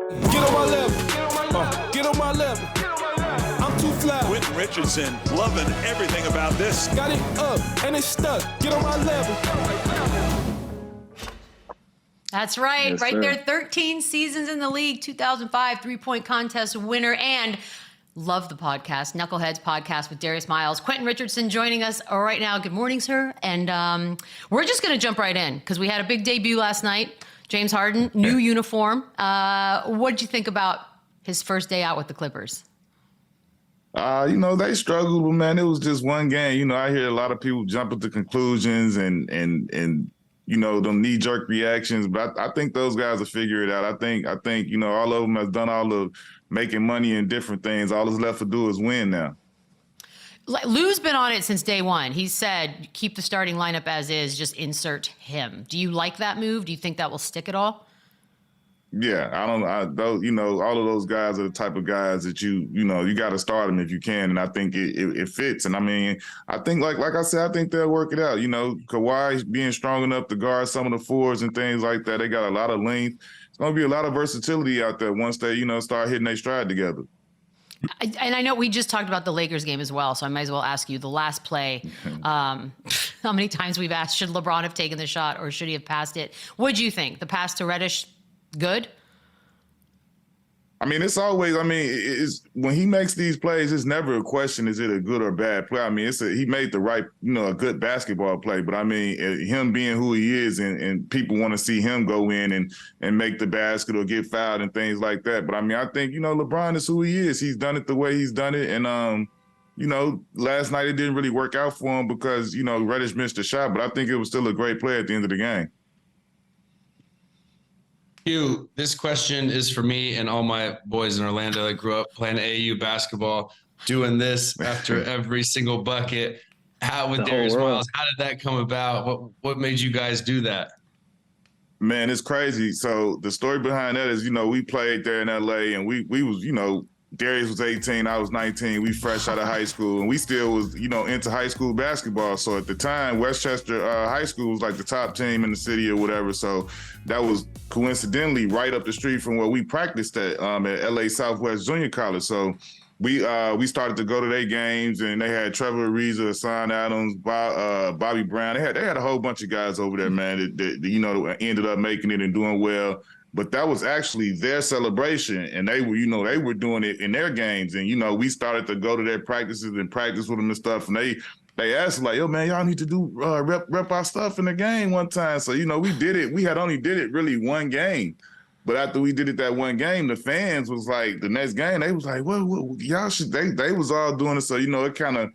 Get on my level. Get on my level. I'm too fly. Quentin Richardson loving everything about this. Got it up and it's stuck. Get on my level. That's right. Yes, right sir. there. 13 seasons in the league, 2005 three-point contest winner, and love the podcast, Knuckleheads podcast with Darius Miles. Quentin Richardson joining us right now. Good morning, sir. And we're just going to jump right in because we had a big debut last night. James Harden, new uniform. What did you think about his first day out with the Clippers? They struggled, but man, it was just one game. I hear a lot of people jumping to conclusions and them knee-jerk reactions, but I think those guys will figure it out. I think all of them have done all of making money and different things. All that's left to do is win now. Lou's been on it since day one. He said, keep the starting lineup as is, just insert him. Do you like that move? Do you think that will stick at all? Yeah, all of those guys are the type of guys that you got to start them if you can, and I think it fits. And I mean, I think like I said, I think they'll work it out. Kawhi being strong enough to guard some of the fours and things like that. They got a lot of length. It's going to be a lot of versatility out there once they start hitting their stride together. And I know we just talked about the Lakers game as well, so I might as well ask you the last play. How many times we've asked, should LeBron have taken the shot or should he have passed it? What do you think? The pass to Reddish, good? I mean, it's when he makes these plays, it's never a question, is it a good or bad play? I mean, he made the right, a good basketball play. But I mean, him being who he is and people want to see him go in and make the basket or get fouled and things like that. But I mean, I think, LeBron is who he is. He's done it the way he's done it. And, last night it didn't really work out for him because, Reddish missed a shot. But I think it was still a great play at the end of the game. This question is for me and all my boys in Orlando that grew up playing AAU basketball, doing this after every single bucket. How with Darius Miles? How did that come about? What made you guys do that? Man, it's crazy. So the story behind that is, we played there in LA and we was, Darius was 18, I was 19. We fresh out of high school, and we still was, into high school basketball. So at the time, Westchester High School was like the top team in the city or whatever. So that was coincidentally right up the street from where we practiced at LA Southwest Junior College. So we started to go to their games, and they had Trevor Ariza, Hassan Adams, Bobby Brown. They had a whole bunch of guys over there, man, that ended up making it and doing well. But that was actually their celebration, and they were doing it in their games. And, we started to go to their practices and practice with them and stuff. And they asked, like, yo, man, y'all need to do rep our stuff in the game one time. So, we did it. We had only did it really one game. But after we did it that one game, the fans was like, the next game, they was like, well y'all should, they was all doing it. So, it kind of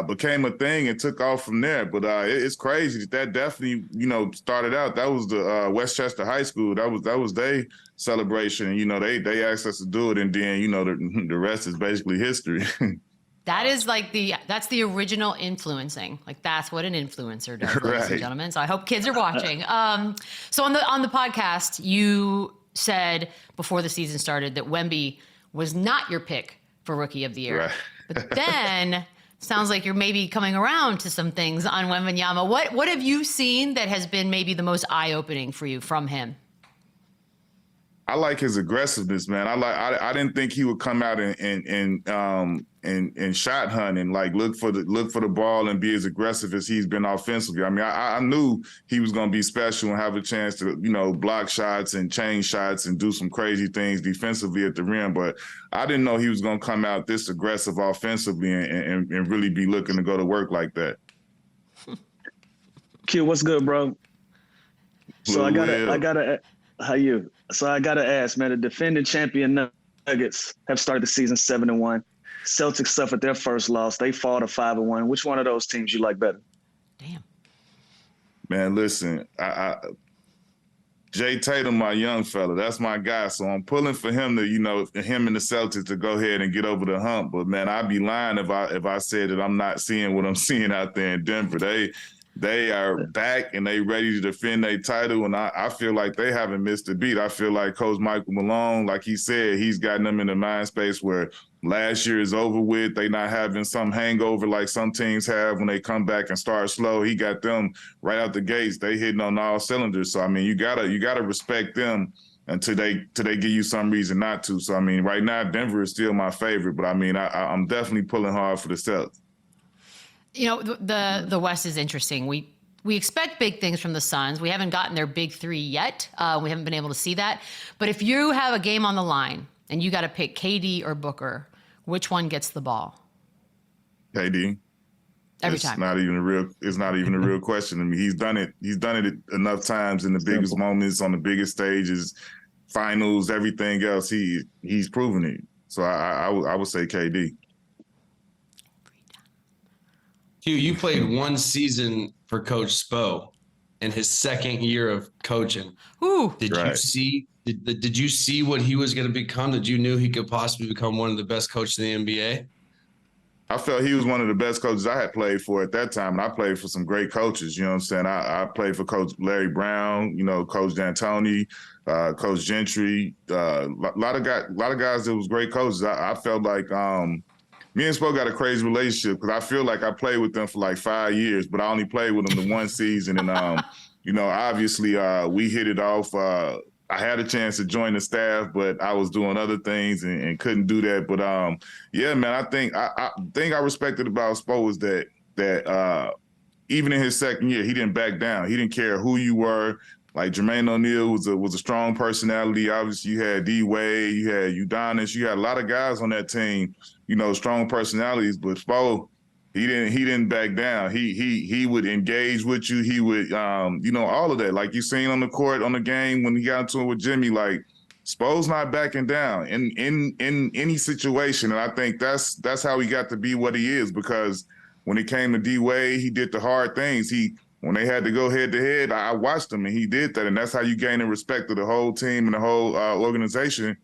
became a thing and took off from there. But it's crazy that definitely, started out. That was the Westchester High School. That was their celebration. They asked us to do it, and then, the rest is basically history. That is that's the original influencing. Like, that's what an influencer does, ladies and gentlemen. So I hope kids are watching. So on the podcast, you said before the season started that Wemby was not your pick for Rookie of the Year. Right. But then sounds like you're maybe coming around to some things on Wembanyama. What have you seen that has been maybe the most eye-opening for you from him? I like his aggressiveness, man. I didn't think he would come out and shot hunt and like look for the ball and be as aggressive as he's been offensively. I mean, I knew he was going to be special and have a chance to, block shots and change shots and do some crazy things defensively at the rim. But I didn't know he was going to come out this aggressive offensively and really be looking to go to work like that. Q, what's good, bro? So I gotta, how you? So I gotta ask, man, the defending champion Nuggets have started the season 7-1. Celtics suffered their first loss. They fall to 5-1. Which one of those teams you like better? Damn. Man, listen, Jay Tatum, my young fella, that's my guy. So I'm pulling for him to, him and the Celtics to go ahead and get over the hump. But man, I'd be lying if I said that I'm not seeing what I'm seeing out there in Denver. They are back and they ready to defend their title, and I feel like they haven't missed a beat. I feel like Coach Michael Malone, like he said, he's gotten them in the mind space where last year is over with. They not having some hangover like some teams have when they come back and start slow. He got them right out the gates. They hitting on all cylinders. So I mean, you gotta respect them until they give you some reason not to. So, I mean, right now, Denver is still my favorite, but I mean, I'm definitely pulling hard for the Celtics. You know, the West is interesting. We expect big things from the Suns. We haven't gotten their big three yet. We haven't been able to see that. But if you have a game on the line and you got to pick KD or Booker, which one gets the ball? KD. Every it's time. It's not even a real question. I mean, he's done it enough times in the biggest moments, on the biggest stages, finals, everything else. He's proven it. So I would say KD. Hugh, you played one season for Coach Spo in his second year of coaching. Ooh. Did you see what he was going to become? Did you knew he could possibly become one of the best coaches in the NBA? I felt he was one of the best coaches I had played for at that time. And I played for some great coaches. You know what I'm saying? I played for Coach Larry Brown, you know, Coach D'Antoni, Coach Gentry, a lot of guys that was great coaches. I felt like me and Spo got a crazy relationship because I feel like I played with them for like 5 years, but I only played with them the one season. And, you know, obviously we hit it off. I had a chance to join the staff, but I was doing other things and couldn't do that. But yeah, man, I think I respected about Spo was that even in his second year, he didn't back down. He didn't care who you were. Like Jermaine O'Neal was a strong personality. Obviously, you had D Wade, you had Udonis, you had a lot of guys on that team, you know, strong personalities. But Spo, he didn't back down. He would engage with you. He would, you know, all of that. Like you seen on the court on the game when he got into it with Jimmy. Like Spo's not backing down in any situation, and I think that's how he got to be what he is. Because when it came to D Wade, he did the hard things. When they had to go head to head, I watched him and he did that, and that's how you gain the respect of the whole team and the whole organization.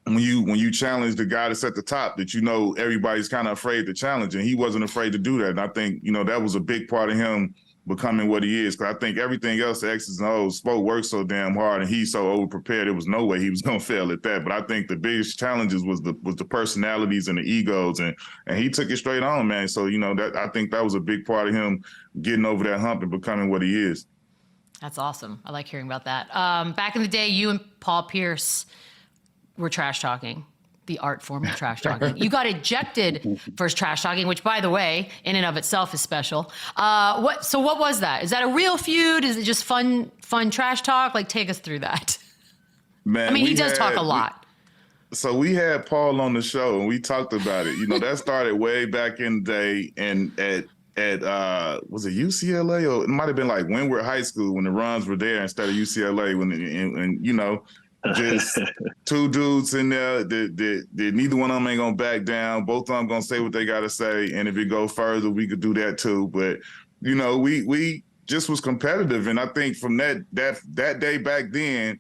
When you challenge the guy that's at the top, that you know everybody's kind of afraid to challenge, and he wasn't afraid to do that. And I think, you know, that was a big part of him becoming what he is. Because I think everything else, the X's and O's, Spo worked so damn hard and he's so over-prepared, there was no way he was going to fail at that. But I think the biggest challenges was the personalities and the egos, and he took it straight on, man. So, you know, that I think that was a big part of him getting over that hump and becoming what he is. That's awesome. I like hearing about that. Back in the day, you and Paul Pierce were trash talking, the art form of trash talking. You got ejected for trash talking, which, by the way, in and of itself is special. So what was that? Is that a real feud? Is it just fun trash talk? Like, take us through that. Man, I mean, he does talk a lot. So we had Paul on the show and we talked about it. You know, that started way back in the day, and at was it UCLA, or it might have been like Windward High School when the runs were there instead of UCLA, and you know, just two dudes in there that neither one of them ain't gonna back down. Both of them gonna say what they gotta say, and if it go further, we could do that too. But you know, we just was competitive, and I think from that day back then,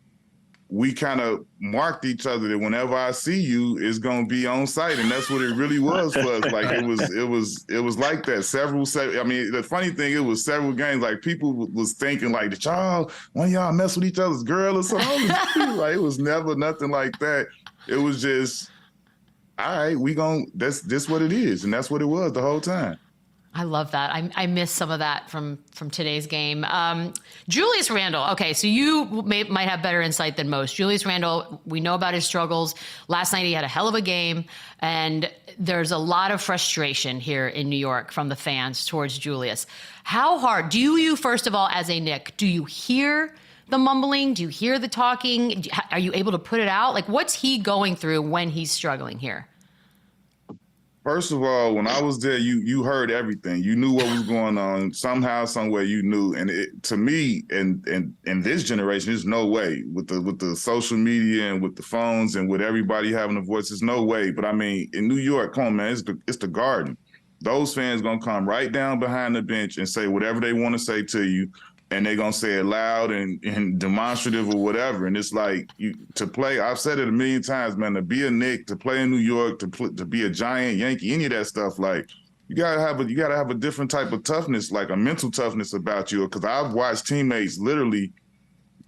we kind of marked each other that whenever I see you, it's gonna be on site, and that's what it really was for us. Like it was like that. I mean, the funny thing, it was several games. Like people was thinking like, did y'all, one of y'all mess with each other's girl or something? Like it was never nothing like that. It was just, all right, that's this what it is, and that's what it was the whole time. I love that. I miss some of that from today's game. Julius Randle. Okay, so you might have better insight than most. Julius Randle, we know about his struggles. Last night he had a hell of a game, and there's a lot of frustration here in New York from the fans towards Julius. How hard do you, first of all, as a Knick, do you hear the mumbling? Do you hear the talking? Are you able to put it out? Like, what's he going through when he's struggling here? First of all, when I was there, you heard everything. You knew what was going on. Somehow, somewhere, you knew. And to me, in this generation, there's no way with the social media and with the phones and with everybody having a voice. There's no way. But I mean, in New York, come on, man, it's the Garden. Those fans gonna come right down behind the bench and say whatever they want to say to you, and they're gonna say it loud and demonstrative or whatever. And it's like to play. I've said it a million times, man. To be a Knick, to play in New York, to be a Giant, Yankee, any of that stuff. Like you gotta have a different type of toughness, like a mental toughness about you. Because I've watched teammates literally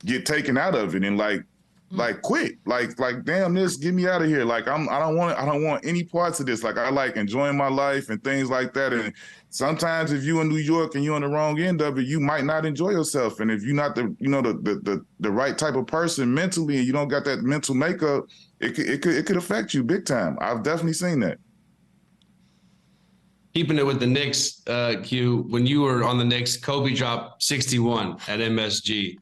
get taken out of it, and like like quit, like damn this, get me out of here. Like I don't want any parts of this. Like I like enjoying my life and things like that. And sometimes if you in New York and you're on the wrong end of it, you might not enjoy yourself. And if you're not the right type of person mentally, and you don't got that mental makeup, it could affect you big time. I've definitely seen that. Keeping it with the Knicks, Q, when you were on the Knicks, Kobe dropped 61 at MSG.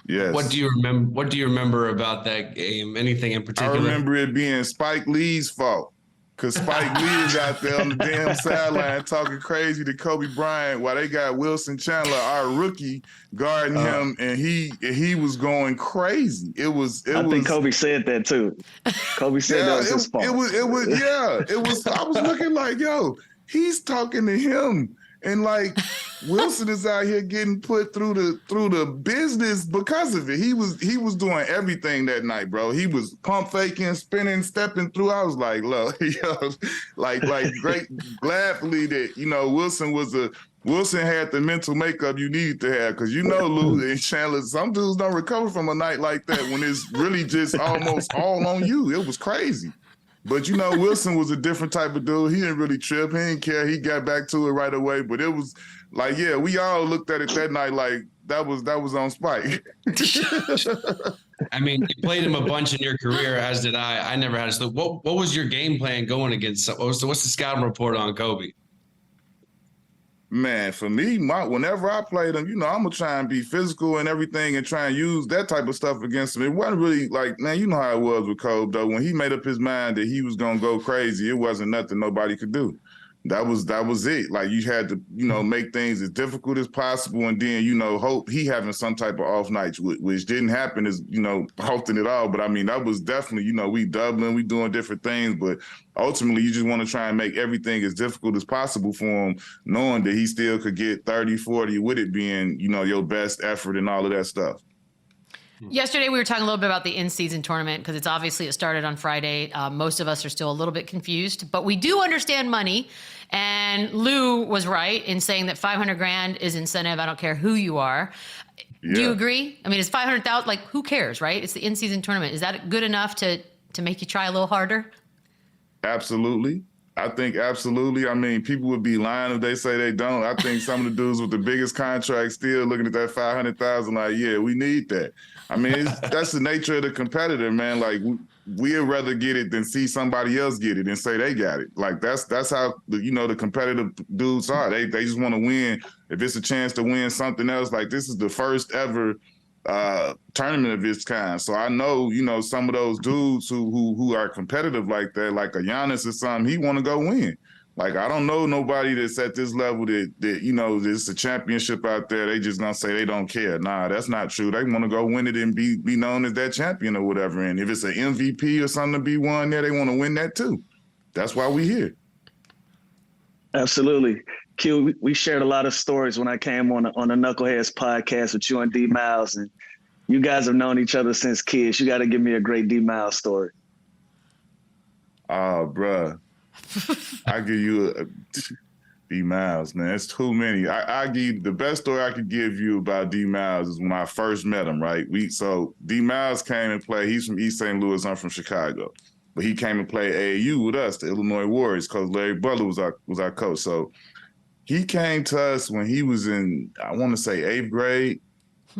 Yes. What do you remember? What do you remember about that game? Anything in particular? I remember it being Spike Lee's fault, because Spike Lee was out there on the damn sideline talking crazy to Kobe Bryant while they got Wilson Chandler, our rookie, guarding him, and he was going crazy. I think Kobe said that too. Kobe said that was his fault. It was. I was looking like, yo, he's talking to him. And like Wilson is out here getting put through the business because of it. He was doing everything that night, bro. He was pump faking, spinning, stepping through. I was like, look, yo, like great, gladly that Wilson had the mental makeup you needed to have, because Lou and Chandler, some dudes don't recover from a night like that when it's really just almost all on you. It was crazy. But Wilson was a different type of dude. He didn't really trip. He didn't care. He got back to it right away. But it was like, yeah, we all looked at it that night like that was on Spike. I mean, you played him a bunch in your career, as did I. I never had a slope. What was your game plan going against? What's the scouting report on Kobe? Man, for me, whenever I played him, I'm going to try and be physical and everything and try and use that type of stuff against him. It wasn't really like, man, you know how it was with Kobe, though. When he made up his mind that he was going to go crazy, it wasn't nothing nobody could do. That was it. Like, you had to, make things as difficult as possible, and then, hope he having some type of off nights, which didn't happen as, often at all. But I mean, that was definitely, we doubling, we doing different things, but ultimately you just want to try and make everything as difficult as possible for him, knowing that he still could get 30, 40 with it being, your best effort and all of that stuff. Yesterday, we were talking a little bit about the in-season tournament, because it started on Friday. Most of us are still a little bit confused, but we do understand money. And Lou was right in saying that $500,000 is incentive. I don't care who you are. Yeah. Do you agree? I mean, it's $500,000. Like, who cares, right? It's the in-season tournament. Is that good enough to make you try a little harder? Absolutely. I think absolutely. I mean, people would be lying if they say they don't. I think some of the dudes with the biggest contracts still looking at that $500,000 like, yeah, we need that. I mean, that's the nature of the competitor, man. Like, we'd rather get it than see somebody else get it and say they got it. Like, that's how the competitive dudes are. They just want to win. If it's a chance to win something else, like, this is the first ever tournament of its kind. So I know, some of those dudes who are competitive like that, like a Giannis or something, he want to go win. Like, I don't know nobody that's at this level that there's a championship out there. They just gonna say they don't care. Nah, that's not true. They want to go win it and be known as that champion or whatever. And if it's an MVP or something to be won there, they want to win that too. That's why we here. Absolutely. Q, we shared a lot of stories when I came on the Knuckleheads podcast with you and D Miles, and you guys have known each other since kids. You got to give me a great D Miles story. Oh, bruh. I give you a D Miles, man. It's too many. I give you the best story I could give you about D Miles is when I first met him, right? So D Miles came and played. He's from East St. Louis. I'm from Chicago. But he came and played AAU with us, the Illinois Warriors, because Larry Butler was our coach. So he came to us when he was in, I want to say, 8th grade.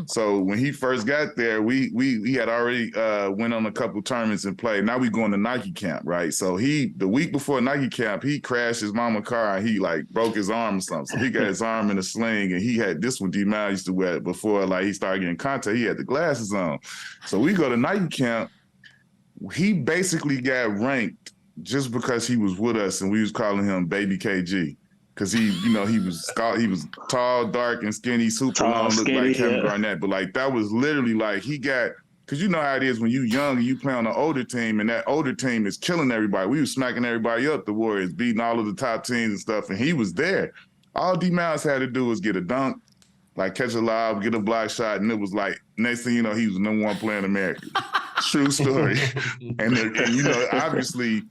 So when he first got there, we had already went on a couple tournaments and played. Now we going to Nike camp, right? So the week before Nike camp, he crashed his mama's car and he like broke his arm or something. So he got his arm in a sling, and he had this one D Miles used to wear before like he started getting contact. He had the glasses on. So we go to Nike camp. He basically got ranked just because he was with us, and we was calling him Baby KG. Because he was tall, dark, and skinny, super long, looked like Kevin Garnett. But like that was literally like because you know how it is when you young and you play on an older team, and that older team is killing everybody. We was smacking everybody up, the Warriors, beating all of the top teams and stuff, and he was there. All D Miles had to do was get a dunk, like catch a lob, get a block shot, and it was like next thing you know, he was the number one player in America. True story. and obviously,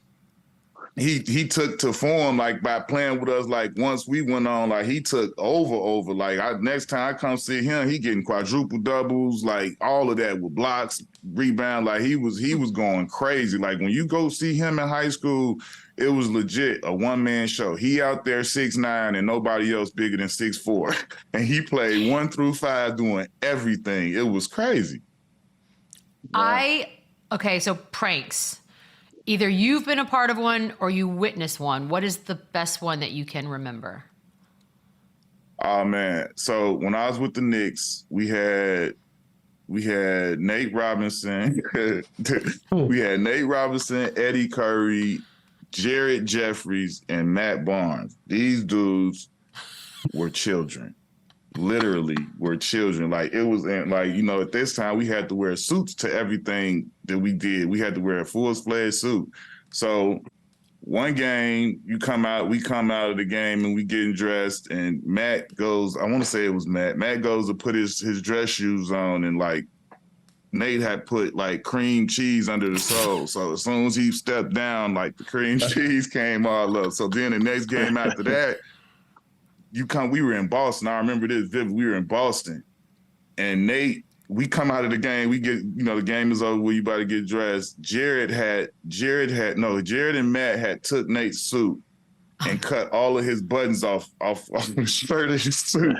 he took to form like by playing with us. Like once we went on, like he took over. Like next time I come see him, he getting quadruple doubles, like all of that with blocks, rebound. Like he was going crazy. Like when you go see him in high school, it was legit a one-man show. He out there 6'9" and nobody else bigger than 6'4", and he played 1 through 5 doing everything. It was crazy. Okay, so pranks. Either you've been a part of one or you witnessed one. What is the best one that you can remember? Oh man. So when I was with the Knicks, we had Nate Robinson. We had Nate Robinson, Eddie Curry, Jared Jeffries, and Matt Barnes. These dudes were children. Literally were children. Like it was, like, you know, at this time we had to wear suits to everything that we did. We had to wear a full-fledged suit. So one game, we come out of the game and we getting dressed, and Matt goes, I want to say it was Matt. Matt goes to put his dress shoes on, and like Nate had put like cream cheese under the sole. So as soon as he stepped down, like the cream cheese came all up. So then the next game after that, we were in Boston. I remember this vividly. We were in Boston, and Nate, we come out of the game. We get, you know, the game is over. You about to get dressed. Jared and Matt had took Nate's suit and cut all of his buttons off his shirt and his suit.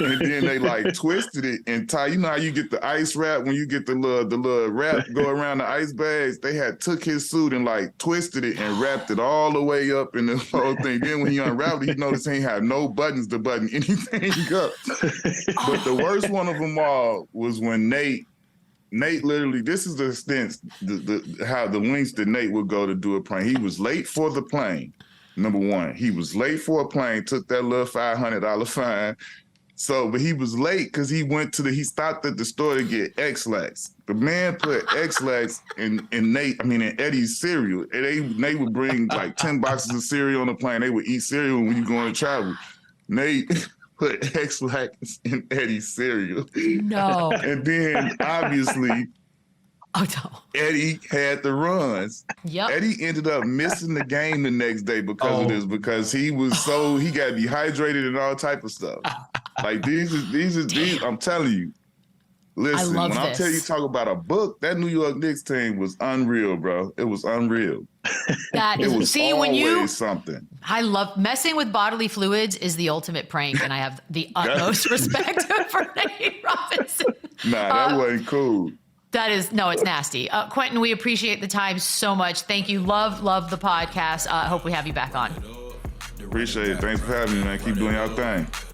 And then they like twisted it and tie. You know how you get the ice wrap when you get the little wrap go around the ice bags? They had took his suit and like twisted it and wrapped it all the way up in the whole thing. Then when he unraveled it, you notice he ain't have no buttons to button anything up. But the worst one of them all was when Nate literally, this is the extent, how the lengths that Nate would go to do a prank. He was late for the plane. Number one, he was late for a plane, took that little $500 fine. So, but he was late because he stopped at the store to get X-Lax. The man put X-Lax in Eddie's cereal. And they would bring like 10 boxes of cereal on the plane. They would eat cereal when you going to travel. Nate put X-Lax in Eddie's cereal. No. And then obviously, Oh, no. Eddie had the runs. Yep. Eddie ended up missing the game the next day because of this, because he got dehydrated and all type of stuff. Like these, I'm telling you. Listen, when I tell you talk about a book, that New York Knicks team was unreal, bro. It was unreal. That is, it was always something. I love messing with bodily fluids is the ultimate prank, and I have the utmost respect for Nate Robinson. Nah, that wasn't cool. It's nasty. Quentin, we appreciate the time so much. Thank you. Love the podcast. Hope we have you back on. Appreciate it. Thanks for having me, man. Keep doing your thing.